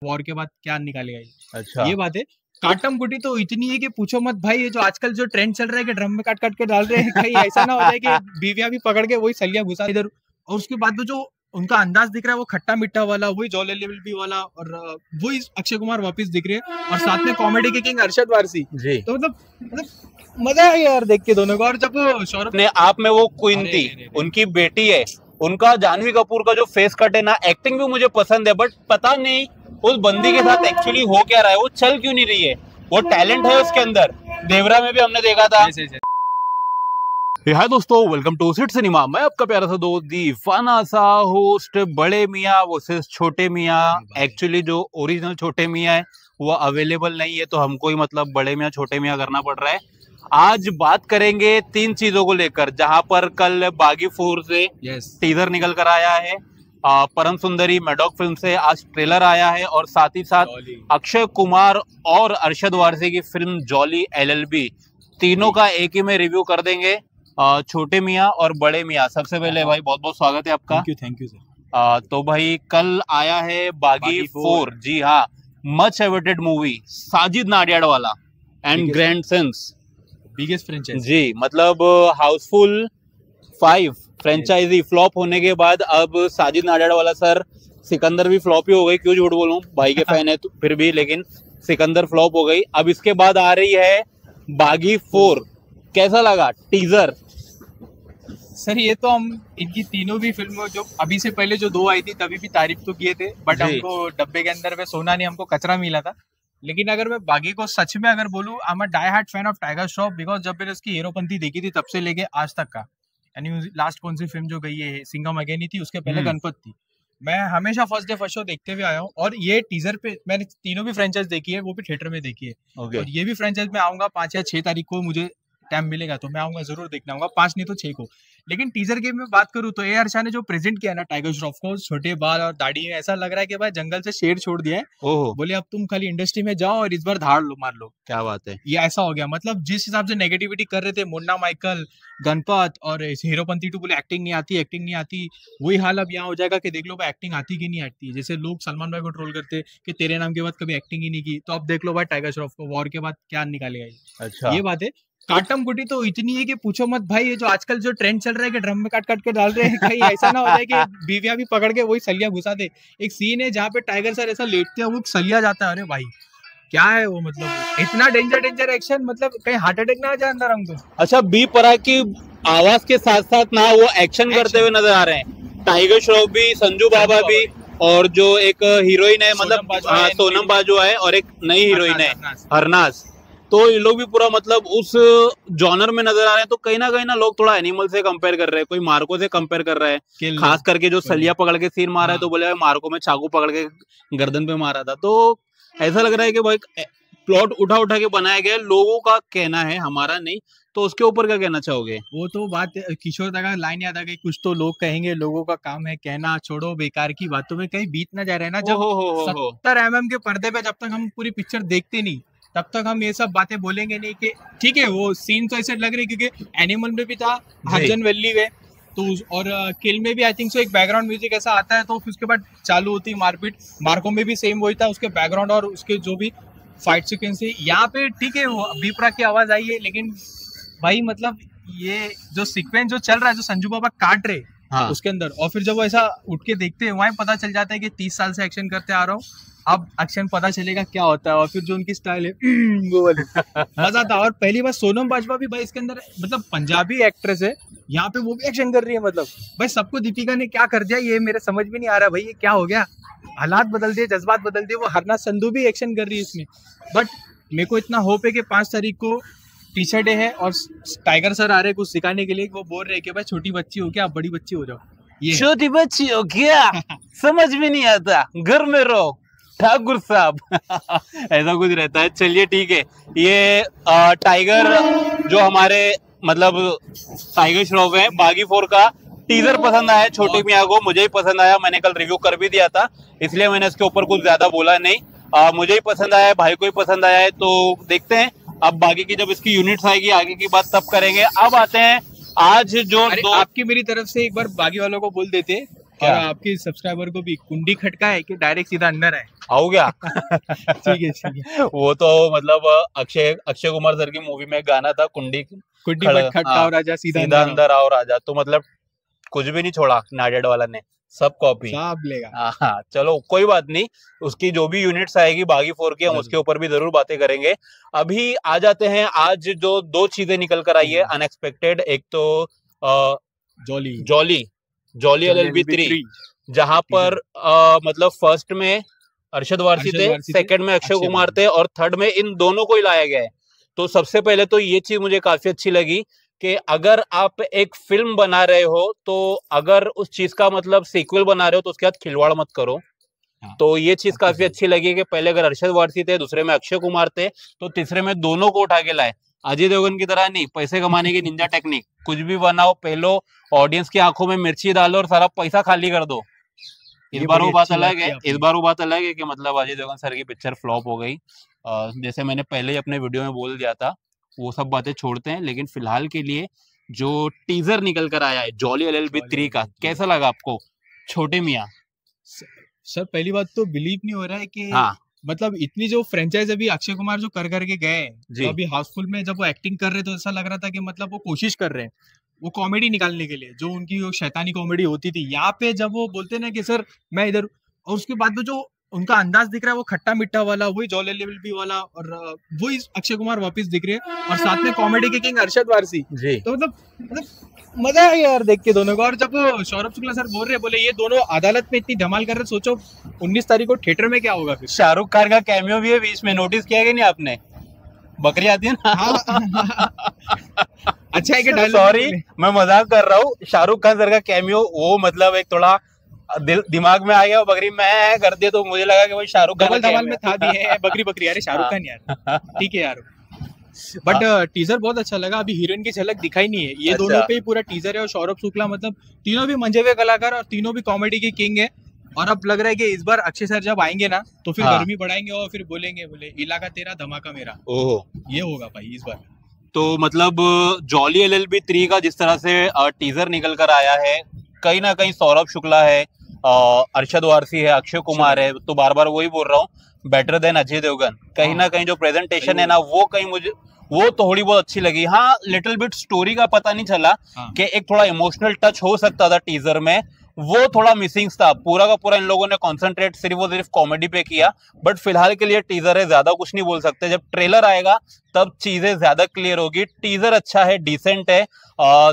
War के बाद क्या निकालेगा ये। अच्छा, ये बात है। काटम कुटी तो इतनी है कि पूछो मत भाई। ये जो आजकल जो ट्रेंड चल रहा है कि ड्रम में काट काट के डाल रहे हैं, कहीं ऐसा ना हो जाए कि बीवियां भी पकड़ के वही सलिया घुसा इधर। और उसके बाद में जो उनका अंदाज दिख रहा है वो खट्टा मीठा वाला, वही जॉली लेवल भी वाला, और वही अक्षय कुमार वापस दिख रहे हैं, और साथ में कॉमेडी के किंग अरशद वारसी जी। तो मतलब मजा आया यार देख के दोनों को। और जब वो सौरभ ने आप में वो क्वीन थी, उनकी बेटी है, उनका जानवी कपूर का जो फेस कट है ना, एक्टिंग भी मुझे पसंद है, बट पता नहीं उस बंदी के साथ एक्चुअली हो क्या रहा है, वो चल क्यों नहीं रही है। वो टैलेंट है उसके अंदर, देवरा में भी हमने देखा था। हाय दोस्तों, वेलकम टू सिट सिनेमा। मैं आपका प्यारा सा दोस्त दीवाना सा होस्ट। बड़े मियाँ वर्सेस छोटे मियाँ। एक्चुअली जो ओरिजिनल छोटे मियाँ है वो अवेलेबल नहीं है, तो हमको ही मतलब बड़े मियाँ छोटे मियाँ करना पड़ रहा है। आज बात करेंगे तीन चीजों को लेकर, जहां पर कल बागी 4 से टीजर निकल कर आया है, परम सुंदरी मैडॉक फिल्म से आज ट्रेलर आया है, और साथ ही साथ अक्षय कुमार और अरशद वारसी की फिल्म जॉली LLB, तीनों का एक ही में रिव्यू कर देंगे। छोटे मियाँ और बड़े मियाँ। सबसे पहले भाई बहुत बहुत स्वागत है आपका। Thank you sir. तो भाई कल आया है बागी 4। जी हाँ, much awaited movie, Sajid Nadiad वाला एंड ग्रैंडसन्स बिगेस्ट फ्रेंचाइज। जी, मतलब हाउसफुल 5 फ्रेंचाइजी फ्लॉप होने के बाद अब साजिद नाडियाड वाला सर, सिकंदर भी फ्लॉप ही हो गई, क्यों झूठ बोलूं, भाई के फैन है तो फिर भी, लेकिन सिकंदर फ्लॉप हो गई। अब इसके बाद आ रही है बागी 4। कैसा लगा टीजर? सर ये तो हम इनकी तीनों भी फिल्मों, जो अभी से पहले जो 2 आई थी तभी भी तारीफ तो किए थे, बट हमको डब्बे के अंदर में सोना नहीं, हमको कचरा मिला था। लेकिन अगर मैं बागी को सच में अगर बोलूं, I am a die hard fan of Tiger Shroff, because जब मैंने उसकी हीरोपंती देखी थी तब से लेके आज तक का, यानी लास्ट कौन सी फिल्म जो गई है सिंघम अगेन ही थी, उसके पहले गणपत थी, मैं हमेशा फर्स्ट डे फर्स्ट शो देखते हुए आया हूँ। और ये टीजर पे मैंने तीनों भी फ्रेंचाइज देखी है, वो भी थिएटर में देखी है। और ये भी फ्रेंचाइज में आऊंगा 5 या 6 तारीख को, मुझे टाइम मिलेगा तो मैं आऊंगा, जरूर देखना आऊंगा, 5 नहीं तो 6 को। लेकिन टीजर की मैं बात करूं तो AR शाह ने जो प्रेजेंट किया ना टाइगर श्रॉफ को, छोटे बाल और दाढ़ी में, ऐसा लग रहा है कि भाई जंगल से शेर छोड़ दिया है, बोले अब तुम खाली इंडस्ट्री में जाओ और इस बार धाड़ लो, मार लो। क्या बात है, ये ऐसा हो गया। मतलब जिस हिसाब से नेगेटिविटी कर रहे थे मुन्ना माइकल, गणपत और हीरोपंती 2, बोले एक्टिंग नहीं आती, एक्टिंग नहीं आती, वही हाल अब यहाँ हो जाएगा कि देख लो भाई एक्टिंग आती कि नहीं आती। जैसे लोग सलमान भाई को ट्रोल करते कि तेरे नाम के बाद कभी एक्टिंग ही नहीं की, तो अब देख लो भाई टाइगर श्रॉफ को वॉर के बाद क्या निकालेगा ये। अच्छा, ये बात है। काटम कुटी तो इतनी है कि पूछो मत भाई। ये जो आजकल जो ट्रेंड चल रहा है कि ड्रम में काट काट के डाल रहे हैं, कहीं ऐसा ना हो जाए कि बीवियां भी पकड़ के वही सलिया घुसा दे। एक सीन है जहाँ पे टाइगर सर ऐसा लेटते हैं, वो सलिया जाता है। अरे भाई क्या है वो, मतलब इतना डेंजर एक्शन, मतलब कहीं हार्ट अटैक ना आ जाए अंदर हमको। अच्छा, बी परा की आवाज के साथ साथ ना वो एक्शन करते हुए नजर आ रहे हैं। टाइगर श्रॉफ भी, संजू बाबा भी, और जो एक हीरोइन है, मतलब सोनम बाजवा है, और एक नई हीरोइन है हरनाज, तो ये लोग भी पूरा मतलब उस जॉनर में नजर आ रहे हैं। तो कहीं ना लोग थोड़ा एनिमल से कंपेयर कर रहे हैं, कोई मार्को से कंपेयर कर रहा है, खास करके जो सलिया पकड़ के सीन मारा है, तो बोले मार्को में चाकू पकड़ के गर्दन पे मारा था। तो ऐसा लग रहा है कि भाई प्लॉट उठा के बनाया गया, लोगों का कहना है, हमारा नहीं। तो उसके ऊपर क्या कहना चाहोगे? वो तो बात किशोर दा का लाइन याद आ गई, कुछ तो लोग कहेंगे, लोगों का काम है कहना, छोड़ो बेकार की बातों में कहीं बीत ना जा रहा है ना। जब 70 mm के पर्दे पे जब तक हम पूरी पिक्चर देखते नहीं, तब तक हम ये सब बातें बोलेंगे नहीं कि ठीक है वो सीन तो ऐसे लग रहे, क्योंकि एनिमल में भी था, हजन वैली में तो, और किल में भी आई थिंक सो एक बैकग्राउंड म्यूजिक ऐसा आता है, तो फिर उसके बाद चालू होती है मारपीट। मार्को में भी सेम वही था, उसके बैकग्राउंड और उसके जो भी फाइट सीक्वेंस है। यहाँ पे ठीक है वो बीपरा की आवाज आई है, लेकिन भाई मतलब ये जो सीक्वेंस जो चल रहा है, जो संजू बाबा काट रहे उसके अंदर, और फिर जब वो ऐसा उठ के देखते हैं, वहीं पता चल जाता है कि 30 साल से एक्शन करते आ रहा हूँ, अब एक्शन पता चलेगा क्या होता है। और फिर जो उनकी स्टाइल है वो वाली मजा था। और पहली बार सोनम बाजवा भी भाई इसके अंदर, मतलब पंजाबी एक्ट्रेस है, यहाँ पे वो भी एक्शन कर रही है। मतलब भाई सबको दीपिका ने क्या कर दिया, ये मेरे समझ में नहीं आ रहा भाई, ये क्या हो गया, हालात बदल दिए, जज्बात बदल दिए। वो हरना संधू भी एक्शन कर रही है इसमें। बट मेरे को इतना होप है कि 5 तारीख को टीचर डे है और टाइगर सर आ रहे कुछ सिखाने के लिए। वो बोल रहे कि भाई छोटी बच्ची हो क्या, आप बड़ी बच्ची हो जाओ। ये छोटी बच्ची हो क्या समझ में नहीं आता, घर में रहो ठाकुर साहब ऐसा कुछ रहता है। चलिए ठीक है, ये टाइगर जो हमारे मतलब टाइगर श्रॉफ है, बागी 4 का टीजर पसंद आया छोटे मियाँ को, मुझे ही पसंद आया, मैंने कल रिव्यू कर भी दिया था, इसलिए मैंने इसके ऊपर कुछ ज्यादा बोला नहीं। मुझे ही पसंद आया है, भाई को ही पसंद आया है, तो देखते हैं अब बाकी की जब इसकी यूनिट्स आएगी आगे की बात तब करेंगे। अब आते हैं आज जो आपकी मेरी तरफ से एक बार बागी वालों को बोल देते और आपके सब्सक्राइबर को भी कुंडी खटका है कि डायरेक्ट सीधा अंदर है? आओ क्या? ठीक है। वो तो मतलब अक्षय कुमार सर की मूवी में गाना था, कुंडी खटकाओ राजा सीधा अंदर आओ राजा। तो मतलब कुछ भी नहीं छोड़ा नाडेड वाला ने, सब कॉपी सब लेगा। हाँ चलो कोई बात नहीं, उसकी जो भी यूनिट्स आएगी बागी 4 की, हम उसके ऊपर भी जरूर बातें करेंगे। अभी आ जाते हैं, आज जो 2 चीजें निकल कर आई है अनएक्सपेक्टेड। एक तो जॉली LLB 3, जहां पर मतलब फर्स्ट में अरशद वारसी थे, सेकंड में अक्षय कुमार थे, और थर्ड में इन दोनों को ही लाया गया है। तो सबसे पहले तो ये चीज मुझे काफी अच्छी लगी कि अगर आप एक फिल्म बना रहे हो तो अगर उस चीज का मतलब सीक्वल बना रहे हो तो उसके साथ खिलवाड़ मत करो। तो ये चीज काफी अच्छी लगी कि पहले अगर अरशद वारसी थे, दूसरे में अक्षय कुमार थे, तो तीसरे में दोनों को उठा के लाए। अजय देवगन की तरह नहीं, पैसे कमाने की निंजा टेक्निक, कुछ भी बनाओ, पहलो ऑडियंस की आंखों में मिर्ची डालो और सारा पैसा खाली कर दो। इस बार वो बात अलग है कि मतलब अजय देवगन सर की पिक्चर फ्लॉप हो गई। जैसे मैंने पहले ही अपने वीडियो में बोल दिया था, वो सब बातें छोड़ते हैं, लेकिन फिलहाल के लिए जो टीजर निकल कर आया है जॉली LLB 3 का, कैसा लगा आपको छोटे मियाँ? सर पहली बात तो बिलीव नहीं हो रहा है कि मतलब इतनी जो फ्रेंचाइज अभी अक्षय कुमार जो कर करके गए, तो अभी हाउसफुल में जब वो एक्टिंग कर रहे तो ऐसा लग रहा था कि मतलब वो कोशिश कर रहे हैं वो कॉमेडी निकालने के लिए, जो उनकी वो शैतानी कॉमेडी होती थी। यहाँ पे जब वो बोलते ना कि सर मैं इधर, और उसके बाद में जो उनका अंदाज दिख रहा है वो खट्टा मिट्टा वाला, वही जॉली LLB वाला, और वही अक्षय कुमार वापस दिख रहे हैं, और साथ में कॉमेडी के किंग अरशद वारसी। तो मतलब मजा है यार देख के दोनों को। और जब सौरभ शुक्ला सर बोल रहे, बोले ये दोनों अदालत में इतनी धमाल कर रहे, सोचो 19 तारीख को थिएटर में क्या होगा। फिर शाहरुख खान का कैमियो भी है बीच में, नोटिस किया कि नहीं आपने? बकरी आती है ना। अच्छा है कि सॉरी मैं मजाक कर रहा हूँ, शाहरुख खान सर का कैमियो वो मतलब एक थोड़ा दिमाग में आ गया, बकरी मैं कर दिया तो मुझे लगा कि भाई शाहरुख खान धमाल में था भी है बकरी। अरे शाहरुख खान यार, ठीक है यार। बट टीजर बहुत अच्छा लगा। अभी हीरोइन की झलक दिखाई नहीं है, ये दोनों पे ही पूरा टीजर है। और सौरभ शुक्ला मतलब तीनों भी मंजे हुए कलाकार और तीनों भी कॉमेडी के किंग है। और अब लग रहा है कि इस बार अक्षय सर जब आएंगे ना तो फिर गर्मी बढ़ाएंगे और फिर बोले इलाका तेरा धमाका मेरा। ये होगा भाई इस बार। तो मतलब जॉली LLB 3 का जिस तरह से टीजर निकल कर आया है, कहीं ना कहीं सौरभ शुक्ला है, अरशद वारसी है, अक्षय कुमार है, तो बार बार वही बोल रहा हूँ, बेटर देन अजय देवगन। कहीं ना कहीं जो प्रेजेंटेशन है ना, वो कहीं मुझे वो थोड़ी बहुत अच्छी लगी। हाँ लिटिल बिट स्टोरी का पता नहीं चला कि एक थोड़ा इमोशनल टच हो सकता था टीजर में, वो थोड़ा मिसिंग था। पूरा का पूरा इन लोगों ने कॉन्सेंट्रेट सिर्फ और सिर्फ कॉमेडी पे किया। बट फिलहाल के लिए टीजर है, ज्यादा कुछ नहीं बोल सकते। जब ट्रेलर आएगा तब चीजें ज्यादा क्लियर होगी। टीजर अच्छा है, डिसेंट है,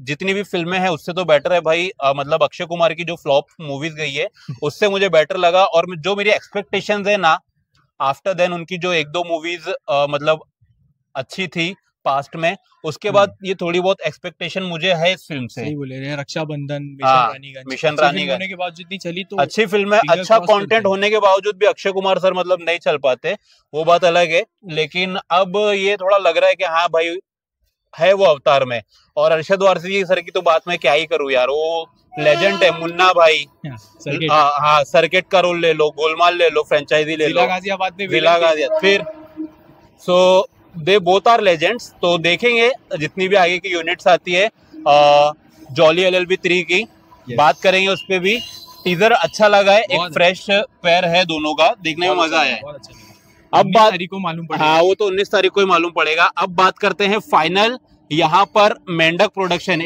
जितनी भी फिल्में हैं उससे तो बेटर है भाई। मतलब अक्षय कुमार की जो फ्लॉप मूवीज गई है उससे मुझे बेटर लगा। और जो मेरी एक्सपेक्टेशंस है ना, आफ्टर देन उनकी जो 1-2 मूवीज मतलब अच्छी थी पास्ट में, उसके बाद ये थोड़ी बहुत एक्सपेक्टेशन मुझे है इस फिल्म से। सही बोले रहे, रक्षाबंधन, मिशन रानीगंज होने के बाद जितनी चली तो अच्छी फिल्म है, अच्छा कंटेंट होने के बावजूद भी अक्षय कुमार सर मतलब नहीं चल पाते, वो बात अलग है। लेकिन अब ये थोड़ा लग रहा है कि हाँ भाई है वो अवतार में। और अरशद वारसी सर की तो बात मैं क्या ही करूँ यार, वो लेजेंड है। मुन्ना भाई, हाँ सर्किट का रोल ले लो, गोलमाल ले लो, फ्रेंचाइजी ले लो, जिला गाजियाबाद, फिर सो दे बोथ आर लेजेंड्स। तो देखेंगे जितनी भी आगे की यूनिट्स आती है जॉली LLB 3 की, बात करेंगे उस पे भी। टीजर अच्छा लगा है, एक फ्रेश पेयर है दोनों का, देखने में मजा आया है। अब बात को मालूम पड़ेगा, हाँ वो तो 19 तारीख को ही मालूम पड़ेगा। अब बात करते हैं फाइनल, यहाँ पर मेंढक प्रोडक्शन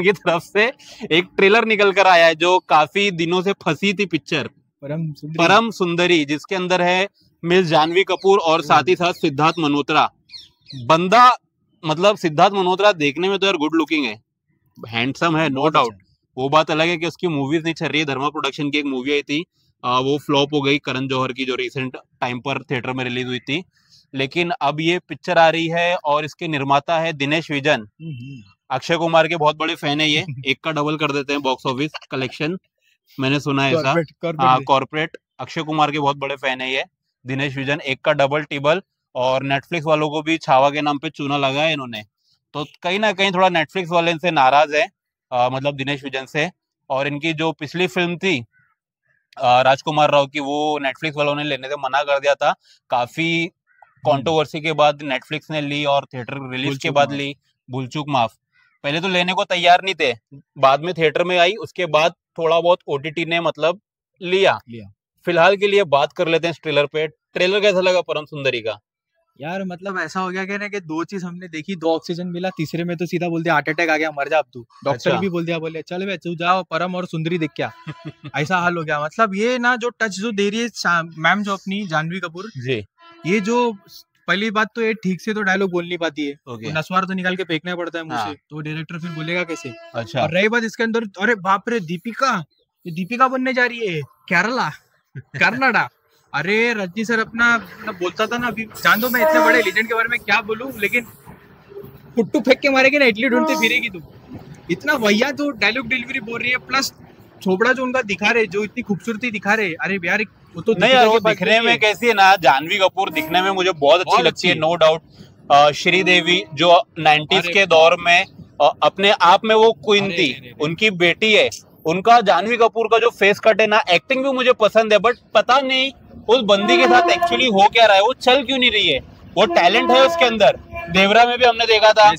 की तरफ से एक ट्रेलर निकल कर आया है जो काफी दिनों से फंसी थी पिक्चर, परम सुंदरी, जिसके अंदर है मिस जानवी कपूर और साथ ही साथ सिद्धार्थ मल्होत्रा। बंदा मतलब सिद्धार्थ मल्होत्रा देखने में तो यार गुड लुकिंग है, हैंडसम है, नो डाउट। वो बात अलग है कि उसकी मूवीज नहीं चल रही है। धर्मा प्रोडक्शन की एक मूवी आई थी, वो फ्लॉप हो गई, करण जौहर की, जो रिसेंट टाइम पर थिएटर में रिलीज हुई थी। लेकिन अब ये पिक्चर आ रही है और इसके निर्माता है दिनेश विजन। अक्षय कुमार के बहुत बड़े फैन है ये, एक का डबल कर देते हैं बॉक्स ऑफिस कलेक्शन, मैंने सुना है ऐसा। कॉर्पोरेट अक्षय कुमार के बहुत बड़े फैन है ये दिनेश विजन, एक का डबल टिबल। और नेटफ्लिक्स वालों को भी छावा के नाम पे चूना लगा है इन्होंने, तो कहीं ना कहीं थोड़ा नेटफ्लिक्स वाले इनसे नाराज है, मतलब दिनेश विजन से। और इनकी जो पिछली फिल्म थी राजकुमार राव की, वो नेटफ्लिक्स वालों ने लेने से मना कर दिया था। काफी कंट्रोवर्सी के बाद नेटफ्लिक्स ने ली और थिएटर रिलीज के बाद ली, भूल चूक माफ। पहले तो लेने को तैयार नहीं थे, बाद में थिएटर में आई, उसके बाद थोड़ा बहुत ओटीटी ने मतलब लिया। फिलहाल के लिए बात कर लेते हैं इस ट्रेलर पे। ट्रेलर कैसा लगा परम सुंदरी का? यार मतलब ऐसा हो गया कि दो चीज हमने देखी, दो ऑक्सीजन मिला, तीसरे में तो सीधा बोल दिया हार्ट अटैक आ गया, मर जा अब तू। डॉक्टर भी बोल दिया, बोले चल बे तू जाओ परम और सुंदरी देख क्या। ऐसा हाल हो गया। मतलब ये ना जो टच जो दे रही है मैम जो अपनी जानवी कपूर जी, ये जो पहली बात तो ये ठीक से तो डायलॉग बोल नहीं पाती है, तो नस्वार तो निकाल के फेंकना पड़ता है मुंह से, तो डायरेक्टर फिर बोलेगा कैसे। अच्छा। और रही बात इसके अंदर, अरे बाप रे दीपिका, ये दीपिका बनने जा रही है केरला कर्नाडा। अरे रजनी सर अपना बोलता था ना, अभी जान दो मैं इतने बड़े लेजेंड के बारे में क्या बोलूं, लेकिन पुट्टू फेंक के मारेगी ना इडली ढूंढते फिरेगी तू। इतना वैया जो डायलॉग डिलीवरी बोल रही है, प्लस छोबड़ा जो उनका दिखा रहे, जो इतनी खूबसूरती दिखा रहे, अरे यार वो तो नहीं यार, वो दिखने में कैसी है ना, जानवी कपूर दिखने में मुझे बहुत अच्छी लगती है, नो डाउट। श्रीदेवी जो 90s के दौर में अपने आप में वो क्वीन थी, उनकी बेटी है, उनका जानवी कपूर का जो फेस कट है ना, एक्टिंग भी मुझे पसंद है, बट पता नहीं उस बंदी के साथ एक्चुअली हो क्या रहा है, वो चल क्यों नहीं रही है। वो टैलेंट है उसके अंदर, देवरा में भी हमने देखा था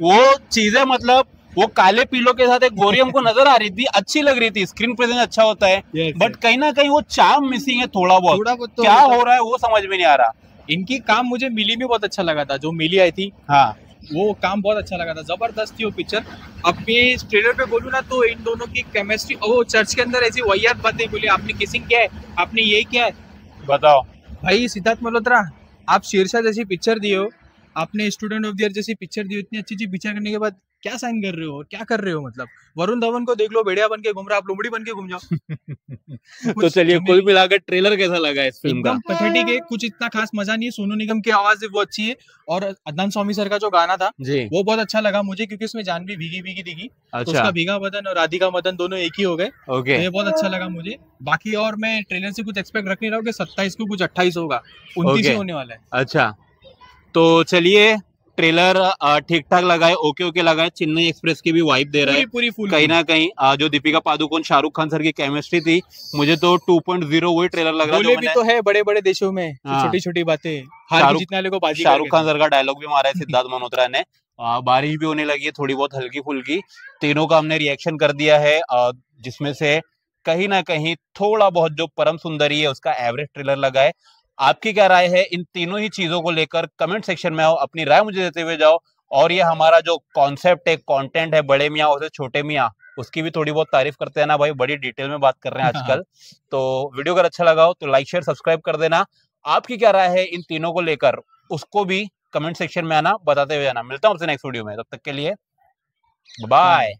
वो चीजें, मतलब वो काले पीलों के साथ एक गोरी हमको नजर आ रही थी, अच्छी लग रही थी, स्क्रीन प्रेजेंस अच्छा होता है, बट कहीं ना कहीं वो चार्म मिसिंग है थोड़ा बहुत तो क्या हो रहा है वो समझ में नहीं आ रहा। इनकी काम मुझे मिली में बहुत अच्छा लगा था, जो मिली आई थी, हाँ वो काम बहुत अच्छा लगा था, जबरदस्त थी वो पिक्चर। अब मैं इस ट्रेलर पे बोलूँ ना तो इन दोनों की केमिस्ट्री, वो चर्च के अंदर ऐसी वाहियात बातें बोली, आपने किसिंग किया है, आपने ये किया है, बताओ भाई। सिद्धार्थ मल्होत्रा, आप शेरशाह जैसी पिक्चर दिए हो, आपने स्टूडेंट ऑफ द ईयर जैसी पिक्चर दी हो, इतनी अच्छी अच्छी पिक्चर करने के बाद क्या साइन कर रहे हो और क्या कर रहे हो। मतलब वरुण धवन को देख लो, भेड़िया बन के घूम रहा, आप लोमड़ी बन के घूम जाओ। तो चलिए, कुल मिलाकर ट्रेलर कैसा लगा इस फिल्म का? एकदम पैथेटिक है, कुछ इतना खास मजा नहीं है। सोनू निगम की आवाज वो अच्छी है, और अदनान स्वामी सर का जो गाना था वो बहुत अच्छा लगा मुझे, क्योंकि उसमें जानवी भीगी भीगी दिखी। अच्छा। तो उसका भीगा बदन और राधिका मदन दोनों एक ही हो गए। तो ये बहुत अच्छा लगा मुझे। बाकी और मैं ट्रेलर से कुछ एक्सपेक्ट रख नहीं रहा हूँ कि 27 को कुछ 28 होगा, 29 होने वाला है। अच्छा, तो चलिए, ट्रेलर ठीक ठाक लगा है, ओके लगा है, चेन्नई एक्सप्रेस की भी वाइब दे रहा है पूरी कहीं ना कहीं। जो दीपिका पादुकोण शाहरुख खान सर की केमिस्ट्री थी, मुझे तो 2.0 वही ट्रेलर लग रहा है। भी तो है बड़े बड़े देशों में छोटी छोटी बातें, शाहरुख खान सर का डायलॉग भी मारा है सिद्धार्थ मल्होत्रा ने। बारिश भी होने लगी है थोड़ी बहुत हल्की फुल्की, तीनों का हमने रिएक्शन कर दिया है, जिसमें से कहीं ना कहीं थोड़ा बहुत जो परम सुंदरी है उसका एवरेज ट्रेलर लगा है। आपकी क्या राय है इन तीनों ही चीजों को लेकर? कमेंट सेक्शन में आओ, अपनी राय मुझे देते हुए जाओ। और ये हमारा जो कॉन्सेप्ट है, कंटेंट है, बड़े मियाँ और छोटे मियाँ, उसकी भी थोड़ी बहुत तारीफ करते हैं ना भाई, बड़ी डिटेल में बात कर रहे हैं आजकल। तो वीडियो अगर अच्छा लगा हो तो लाइक शेयर सब्सक्राइब कर देना। आपकी क्या राय है इन तीनों को लेकर, उसको भी कमेंट सेक्शन में आना बताते हुए जाना। मिलता हूँ आपसे नेक्स्ट वीडियो में, तब तक के लिए बाय।